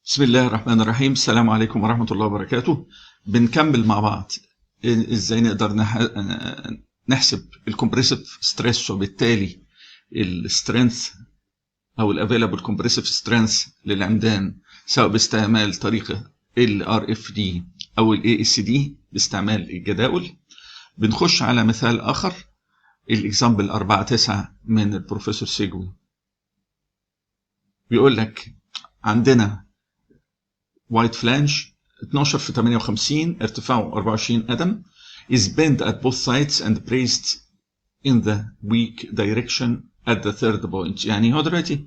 بسم الله الرحمن الرحيم. السلام عليكم ورحمة الله وبركاته. بنكمل مع بعض ازاي نقدر نحسب الكمبريسيف ستريس وبالتالي السترينث او الافيلابل كومبريسيف سترينث للعمدان، سواء باستعمال طريقة الRFD او الASD باستعمال الجداول. بنخش على مثال اخر، الاكزامبل 4/9 من البروفيسور سيجوي. بيقول لك عندنا وايت فلانج 12 في 58 ارتفاعه 24 قدم is bent at both sides and braced in the weak direction at the third point. يعني هو دلوقتي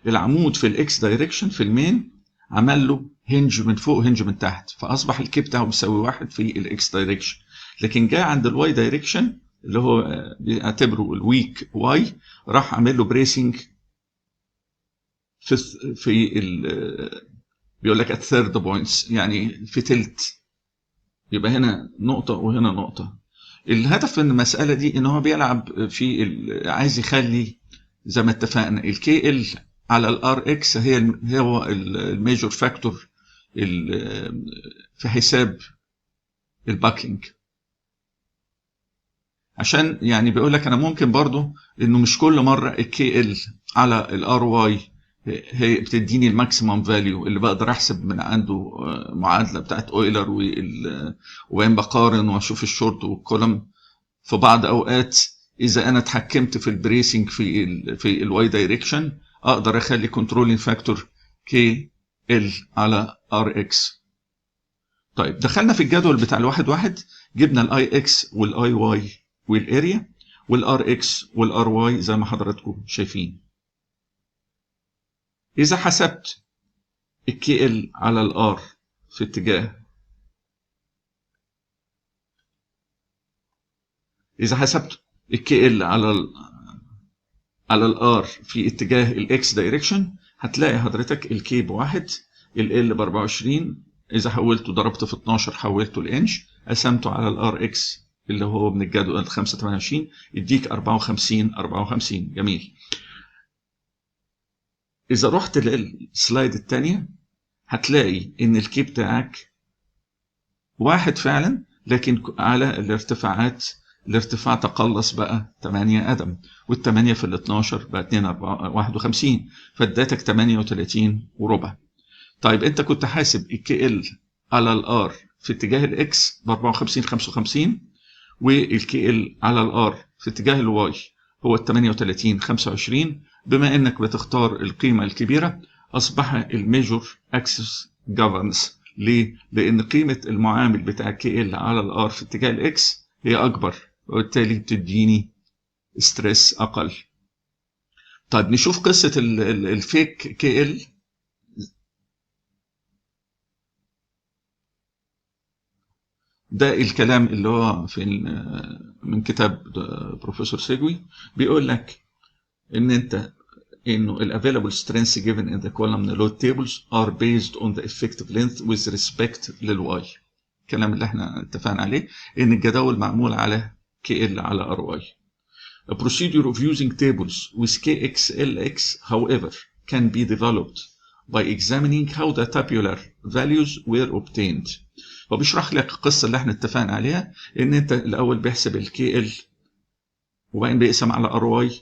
العمود في الاكس دايركشن في المين عمل له هنج من فوق هنج من تحت، فاصبح الكي بتاعه بيساوي 1 في الاكس دايركشن. لكن جاء عند الواي دايركشن اللي هو بيعتبره الويك واي، راح عامل له بريسنج في بيقول لك at third points، يعني في تلت، يبقى هنا نقطة وهنا نقطة. الهدف من المسألة دي ان هو بيلعب في عايز يخلي زي ما اتفقنا الكي ال على الار اكس هو الميجور فاكتور في حساب الباكلينج، عشان يعني بيقول لك انا ممكن برضو انه مش كل مرة الكي ال على الار واي هي بتديني الماكسيمم فاليو اللي بقدر احسب من عنده معادله بتاعت اويلر وبين بقارن واشوف الشورت والكولم. في بعض اوقات اذا انا اتحكمت في البريسنج في الواي دايركشن اقدر اخلي كنترولينج فاكتور كي ال على ار اكس. طيب دخلنا في الجدول بتاع الواحد واحد، جبنا الاي اكس والاي واي والاريا والار اكس والار واي زي ما حضراتكم شايفين. إذا حسبت الكي ال على الار في اتجاه، إذا حسبت الكي ال على الار في اتجاه الاكس دايركشن هتلاقي حضرتك الكي ب1، ال ب24. إذا حولته ضربته في 12 حولته لانش، قسمته على الار اكس اللي هو من الجدول 5/28 يديك 54. جميل. إذا رحت للسلايد الثانية هتلاقي إن الكي بتاعك 1 فعلا، لكن على الارتفاعات الارتفاع تقلص بقى 8 قدم، وال8 في ال12 بقى 51، فاداتك 38 وربع. طيب انت كنت حاسب الكي ال على الار في اتجاه الاكس ب 54 والكي ال على الار في اتجاه الواي هو ال 38 25، بما انك بتختار القيمه الكبيره اصبح الميجور اكسس جوفرنس. ليه؟ لان قيمه المعامل بتاع كي ال على الار في اتجاه الاكس هي اكبر، وبالتالي بتديني ستريس اقل. طيب نشوف قصه الفيك كي ال. ده الكلام اللي هو من كتاب بروفيسور سيجوي. بيقول لك ان انه الavailable strengths given in the column load tables are based on the effective length with respect للواي. الكلام اللي احنا اتفقنا عليه ان الجداول معمول على KL على RY. A procedure of using tables with KXLX however can be developed by examining how the tabular values were obtained. وبيشرح لك القصه اللي احنا اتفقنا عليها، ان انت الاول بيحسب الكي ال وبعدين بيقسم على ار واي،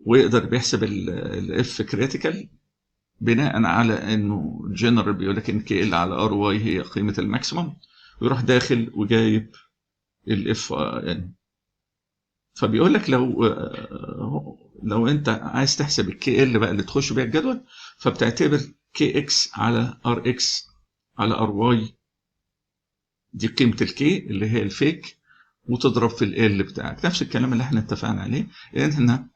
ويقدر بيحسب الاف كريتيكال بناء على انه الجنرال بيقول لك ان كي ال على ار واي هي قيمه الماكسيمم، ويروح داخل وجايب الاف ان. فبيقول لك لو انت عايز تحسب الكي ال بقى اللي تخش بيها الجدول، فبتعتبر كي اكس على ار اكس على ار واي، دي قيمه الكي اللي هي الفيك، وتضرب في ال بتاعك. نفس الكلام اللي احنا اتفقنا عليه، ان احنا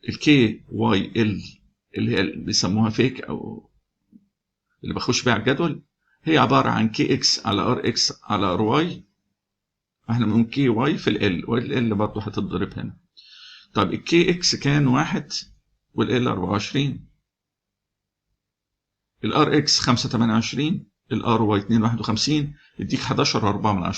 الكي واي ال اللي هي اللي بيسموها فيك او اللي بخش بيها على الجدول هي عباره عن كي اكس على ار اكس على ار واي. احنا بنقول كي واي في ال، والال برضه هتتضرب هنا. طب الكي اكس كان 1 والال 24، الار اكس 5/28، الار واي 2/51، يديك 11.4.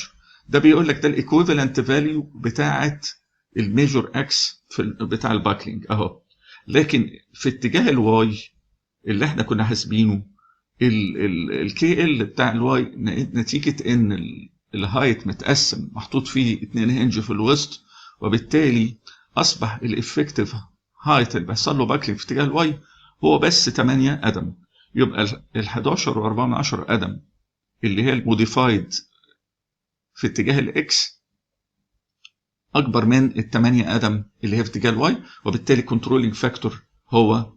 ده بيقول لك ده الايكويفالنت فاليو بتاعت الميجور اكس بتاع الباكلينج اهو. لكن في اتجاه الواي اللي احنا كنا حاسبينه الكي ال بتاع الواي نتيجه ان الهايت متقسم محطوط فيه 2 هنج في الوسط، وبالتالي اصبح الافكتيف هايت اللي بيحصل له باكلينج في اتجاه الواي هو بس 8 قدم. يبقى ال 11.4 قدم اللي هي الموديفايد في اتجاه الاكس اكبر من ال 8 قدم اللي هي في اتجاه الواي، وبالتالي كنترولينج فاكتور هو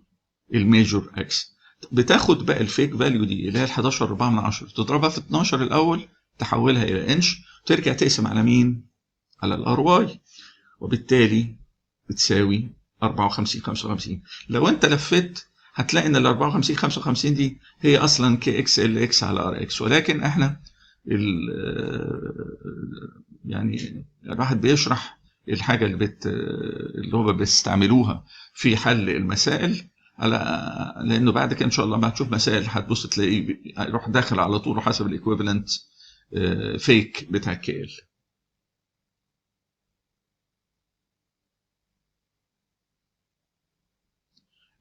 الميجور اكس. بتاخد بقى الفيك فاليو دي اللي هي ال 11.4 تضربها في 12 الاول، تحولها الى انش، وترجع تقسم على مين؟ على الار واي، وبالتالي بتساوي 54 55. لو انت لفيت هتلاقي ان ال 54 55 دي هي اصلا كي اكس ال اكس على ار اكس، ولكن احنا يعني الواحد بيشرح الحاجه اللي هو بيستعملوها في حل المسائل، على لانه بعد كده ان شاء الله ما هتشوف مسائل هتبص تلاقيه يروح داخل على طول وحسب الايكويفالنت فيك بتاع كي ال.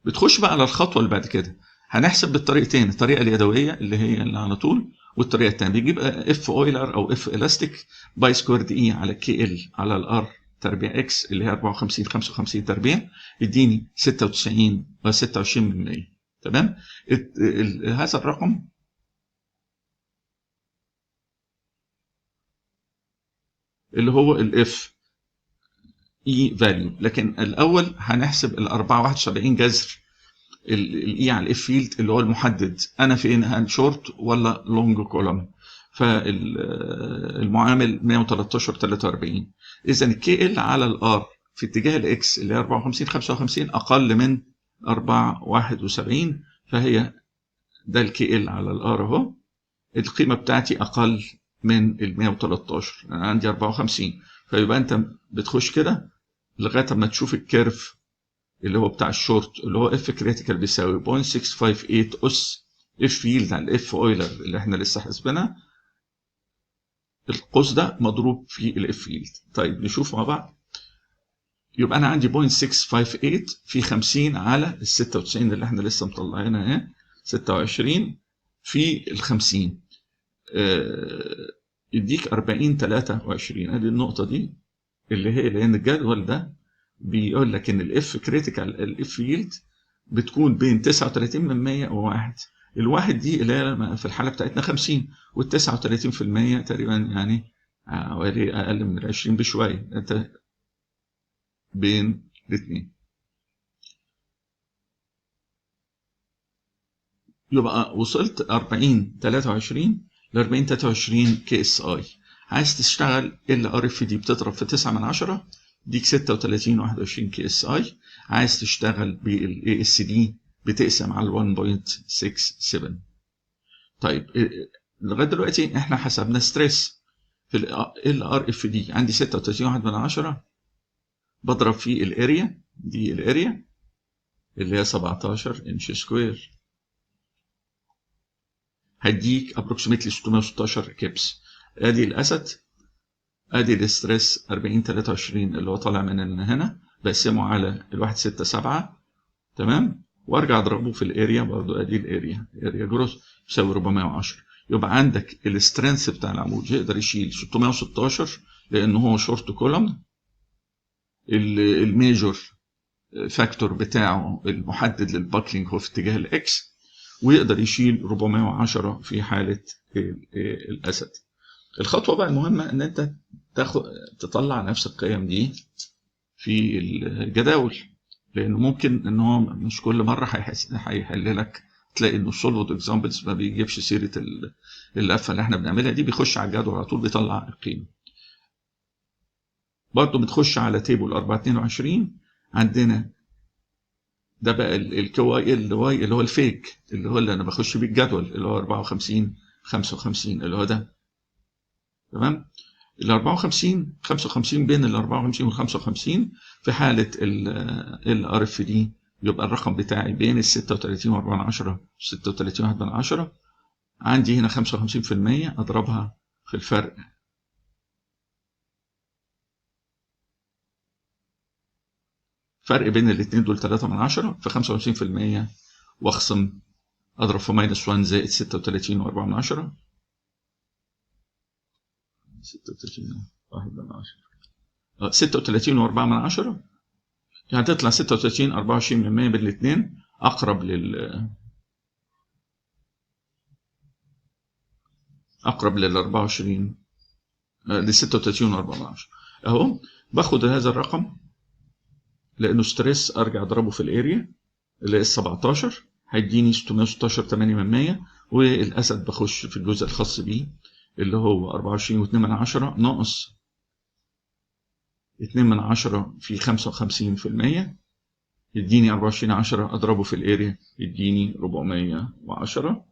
بتخش بقى على الخطوه اللي بعد كده، هنحسب بالطريقتين، الطريقه اليدويه اللي هي اللي على طول، والطريقه الثانيه بيجيب اف اويلر او اف الاستيك باي سكويرد اي على كي ال على الار تربيع اكس اللي هي 54 55 تربيع، يديني 96 و 26%. تمام. هذا الرقم اللي هو الاف اي فاليو، لكن الاول هنحسب ال 471 جذر الاي على الاف فيلد اللي هو المحدد انا فين، هل شورت ولا لونج كولوم. فالمعامل 113 43. اذا الكي ال على الار في اتجاه الاكس اللي هي 54 55 اقل من 471، فهي ده الكي ال على الار اهو، القيمه بتاعتي اقل من ال 113، انا عندي 54. فيبقى انت بتخش كده لغايه ما تشوف الكيرف اللي هو بتاع الشورت اللي هو اف كريتيكال بيساوي 0.658 اس اف فيلد على الاف اويلر اللي احنا لسه حاسبينها، القوس ده مضروب في الاف فيلد. طيب نشوف مع بعض. يبقى انا عندي 0.658 في 50 على ال 96 اللي احنا لسه مطلعينها اهي، 26 في ال 50 يديك 40 23. ادي النقطه دي اللي هي لان الجدول ده بيقول لك ان الاف كريتيكال الاف فيلد بتكون بين 39 من 100 و1. الواحد دي اللي هي في الحاله بتاعتنا 50، وال 39% تقريبا يعني حوالي اقل من 20 بشويه، انت بين الاثنين. يبقى وصلت 40 23 ل 40 23 كي اس اي. عايز تشتغل ال ار اف دي بتضرب في 9 من 10 ديك 36 21 كي اس اي. عايز تشتغل بالاي اس دي بتقسم على 1.67. طيب لغايه دلوقتي احنا حسبنا ستريس في ال ار اف دي، عندي 36 واحد من 10 بضرب في الاريا دي، الاريا اللي هي 17 انش سكوير، هديك ابروكسيمتلي 616 كيبس. ادي الاسد، ادي الاستريس 40 23 اللي هو طالع من هنا، بقسمه على الواحد 6 7. تمام. وارجع اضربه في الاريا برضو، ادي الاريا جروس يساوي 410. يبقى عندك السترينث بتاع العمود يقدر يشيل 616 لانه هو شورت كولوم، الميجور فاكتور بتاعه المحدد للباكلينج هو في اتجاه الاكس، ويقدر يشيل 410 في حاله الاسد. الخطوه بقى المهمه ان انت تطلع نفس القيم دي في الجداول، لانه ممكن ان هو مش كل مره هيحل لك تلاقي انه سولفد اكزامبلز ما بيجيبش سيره اللفه اللي احنا بنعملها دي، بيخش على الجدول على طول بيطلع القيمه. برضه بتخش على تيبل 422، عندنا ده بقى الكيو اي ال واي اللي هو الفيك اللي هو اللي انا بخش بيه الجدول اللي هو 54 55 اللي هو ده. تمام. ال 54 55 بين ال 54 وال 55 في حاله ال ار اف دي يبقى الرقم بتاعي بين ال 36 و4 36 1 من 10. عندي هنا 55% اضربها في الفرق بين الاثنين دول 3 من 10 في 55%، واخصم اضرب في ماينس 1 زائد 36 و4 من 10. 36 1 من 10 36 و4 من 10 يعني تطلع 36 24% بالاثنين اقرب لل 24 ل 36 و4 من 10 اهو. باخد هذا الرقم لانه ستريس، ارجع اضربه في الاريا اللي هي 17 هيديني 616 8 من 100. والاسد بخش في الجزء الخاص بيه اللي هو 24 و2 من 10 ناقص 2 من 10 في 55% يديني 24 10 اضربه في الاريا يديني 410.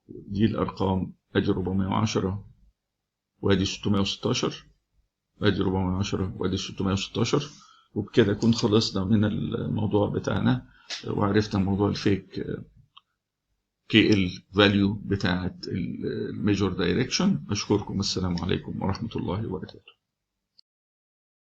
دي الارقام، ادي 410 وادي 616 ادي 410 وادي 616. وبكده نكون خلصنا من الموضوع بتاعنا وعرفنا موضوع الفيك كي ال فاليو بتاعت الميجور دايركشن. اشكركم، السلام عليكم ورحمة الله وبركاته.